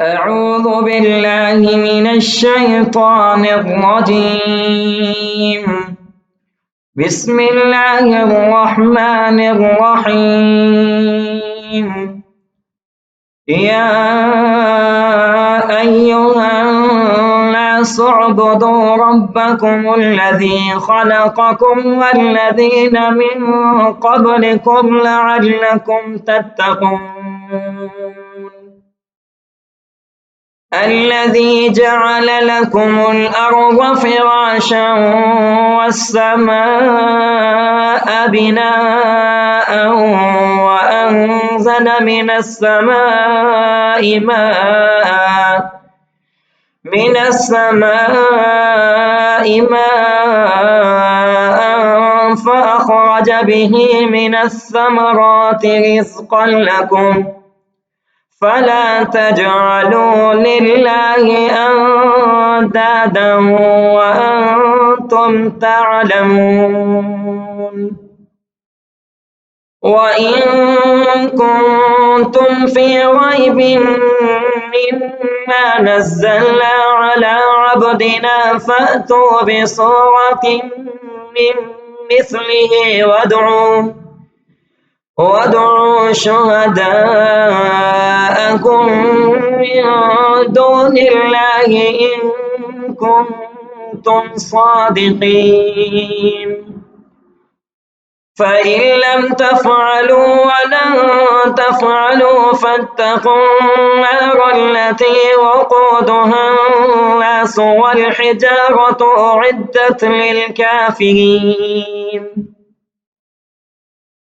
أعوذ بالله من الشيطان الرجيم. بسم الله الرحمن الرحيم. يا أيها الناس اعبدوا ربكم الذي خلقكم والذين من قبلكم لعلكم تتقون. الذي جعل لكم الأرض فراشا والسماء بناء وأنزل من السماء ماء فأخرج به من الثمرات رزقا لكم فلا تجعلوا لله أندادا وأنتم تعلمون. وإن كنتم في ريب مما نزلنا على عبدنا فأتوا بسورة من مثله وادعوا شهداءكم من دون الله إن كنتم صادقين. فإن لم تفعلوا ولن تفعلوا فاتقوا النار التي وقودها الناس والحجارة أعدت للكافرين.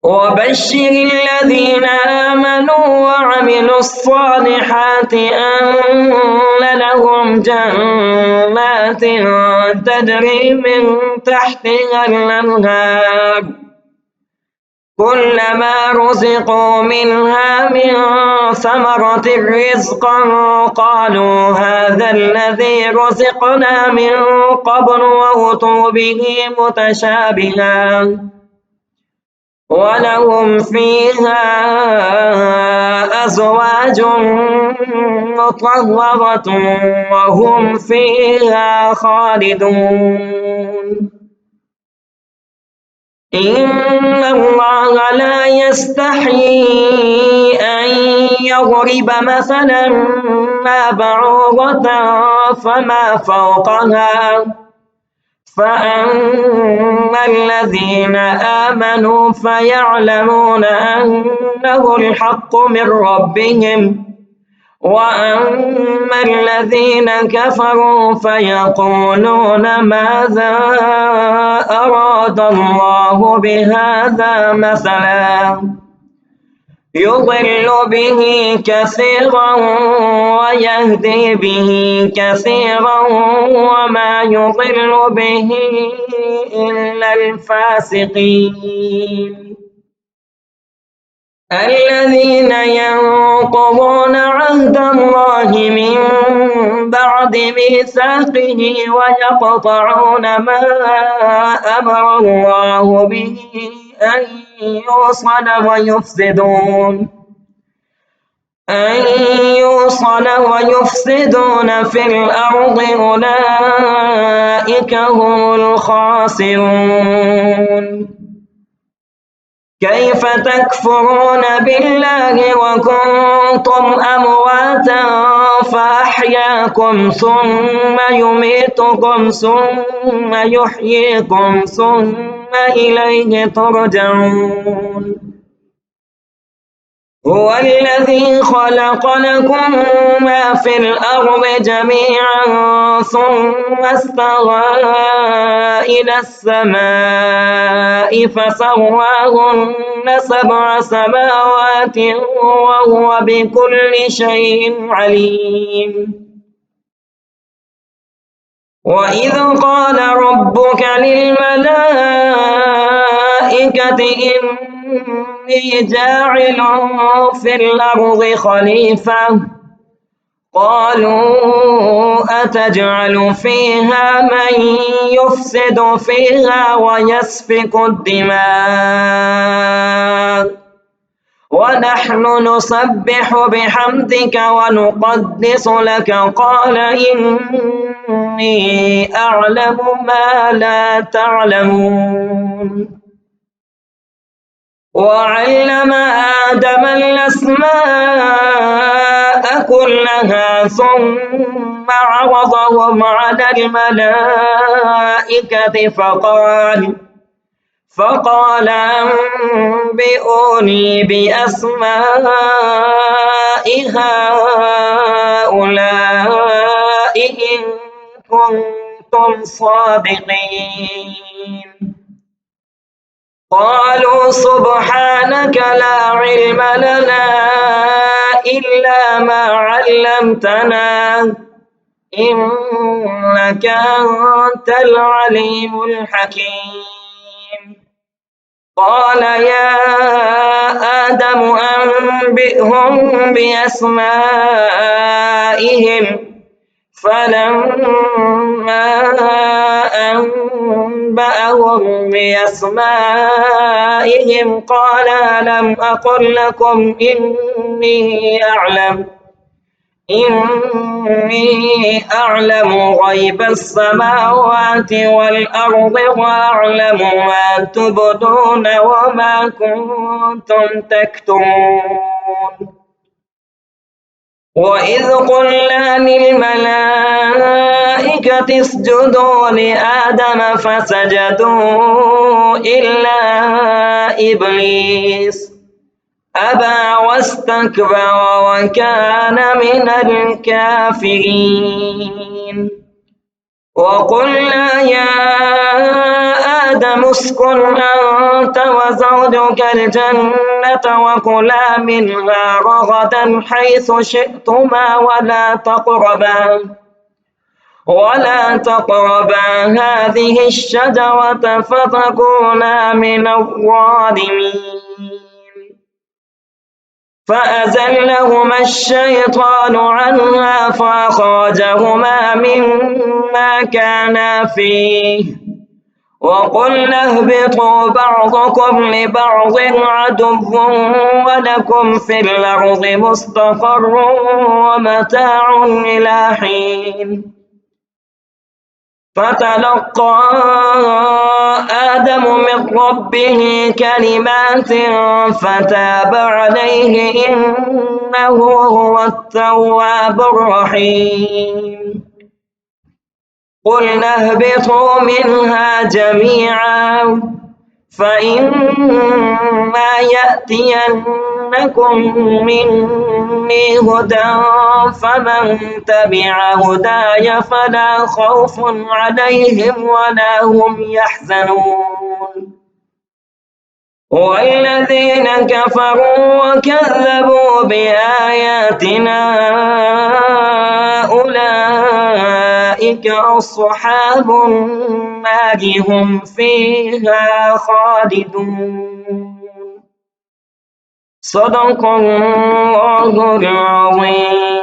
وبشر الذين آمنوا وعملوا الصالحات أن لهم جنات تجري من تحتها الأنهار كلما رزقوا منها من ثمرة رزقا قالوا هذا الذي رزقنا من قبل وأتوا به متشابها ولهم فيها أزواج مطهرة وهم فيها خالدون. إن الله لا يستحيي أن يضرب مثلا ما بعوضة فما فوقها فأما الذين آمنوا فيعلمون أنه الحق من ربهم وأما الذين كفروا فيقولون ماذا أراد الله بهذا مثلا يضل به كثيرا ويهدي به كثيرا وما يضل به إلا الفاسقين. الذين ينقضون عهد الله من بعد ميثاقه ويقطعون ما أمر الله به أن يوصل ويفسدون في الأرض أولئك هم الخاسرون. كيف تكفرون بالله وكنتم أمواتا فأحياكم ثم يميتكم ثم يحييكم ثم إليه ترجعون. هو الذي خلق لكم ما في الأرض جميعا ثم استوى إلى السماء فسواهن 7 سماوات وهو بكل شيء عليم. وإذ قال ربك للملائكة إني جاعل في الأرض خليفة قالوا أتجعل فيها من يفسد فيها ويسفك الدماء ونحن نسبح بحمدك ونقدس لك قال إني أعلم ما لا تعلمون وعلم آدم الأسماء كلها ثم عرضهم على الملائكة فقال أنبئوني بأسماء هؤلاء إن كنتم صادقين قالوا سبحانك لا علم لنا إلا ما علمتنا إنك أنت العليم الحكيم قال يا آدم أنبئهم بأسمائهم فلما أنبأهم بأسمائهم قال ألم أقل لكم إني أعلم غيب السماوات والأرض وأعلم ما تبدون وما كنتم تكتمون وإذ قلنا للملائكة اسجدوا لآدم فسجدوا إلا إبليس أبى واستكبر وكان من الكافرين وقلنا يا آدم اسكن أنت وزوجك الجنة وكلا منها رغدا حيث شئتما ولا تقربا هذه الشجرة فتكونا من الظالمين فأزلهما الشيطان عنها فأخرجهما مما كانا فيه وقلنا اهبطوا بعضكم لبعض عدو ولكم في الأرض مستقر ومتاع إلى حين فتلقى آدم من ربه كلمات فتاب عليه إنه هو التواب الرحيم قلنا اهبطوا منها جميعا فإما يأتينكم مني هدى فمن تبع هداي فلا خوف عليهم ولا هم يحزنون والذين كفروا وكذبوا بآياتنا أولئك أصحاب النار هم فيها خالدون صدق الله العظيم